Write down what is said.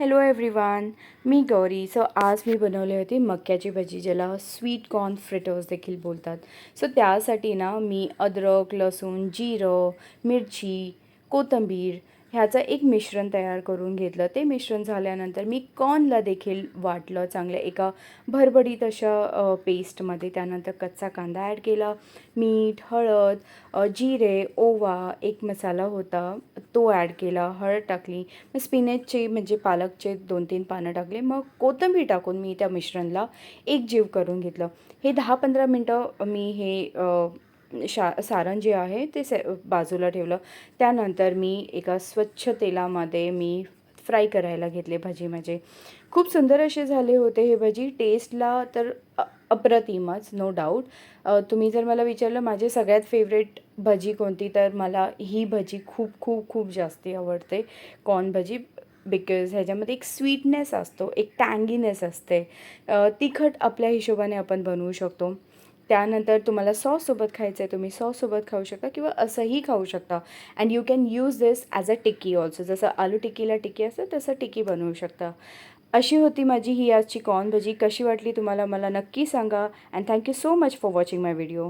Hello everyone, मी Gauri. So आज मी बनवली होती मक्याची भजी, ज्याला स्वीट कॉर्न फ्रिटर्स देखील बोलतात. सो त्यासाठी ना मी अद्रक, लसूण, जिरं, मिरची, कोथिंबीर ह्याचं एक मिश्रण तयार करून घेतलं. ते मिश्रण झाल्यानंतर मी कॉर्नला देखील वाटलं चांगलं एका भरभरीत अशा पेस्टमध्ये. त्यानंतर कच्चा कांदा ॲड केला, मीठ, हळद, जिरे, ओवा, एक मसाला होता तो ॲड केला, हळद टाकली. मग स्पिनेचचे म्हणजे पालकचे 2-3 पानं टाकले. मग कोथिंबीर टाकून मी त्या मिश्रणला एकजीव करून घेतलं. हे 10-15 मिनटं मी हे सारण जे आहे ते बाजूला ठेवलं. त्यानंतर मी एका स्वच्छ तेलामध्ये मी फ्राय करायला घेतले भजी. म्हणजे खूप सुंदर असे झाले होते हे भजी. टेस्टला तर अप्रतिमच, नो डाऊट. तुम्ही जर मला विचारलं माझे सगळ्यात फेवरेट भजी कोणती, तर मला ही भजी खूप खूप खूप जास्ती आवडते, कॉर्न भजी. बिकॉज ह्याच्यामध्ये एक स्वीटनेस असतो, एक टँगीनेस असते. तिखट आपल्या हिशोबाने आपण बनवू शकतो. त्यानंतर तुम्हाला सॉससोबत खायचं आहे, तुम्ही सॉससोबत खाऊ शकता किंवा असंही खाऊ शकता. And you can use this as a tikki also. जसं आलू टिक्कीला टिक्की असतं तसं टिक्की बनवू शकता. अशी होती माझी ही आजची कॉर्न भजी. कशी वाटली तुम्हाला मला नक्की सांगा. And thank you so much for watching my video.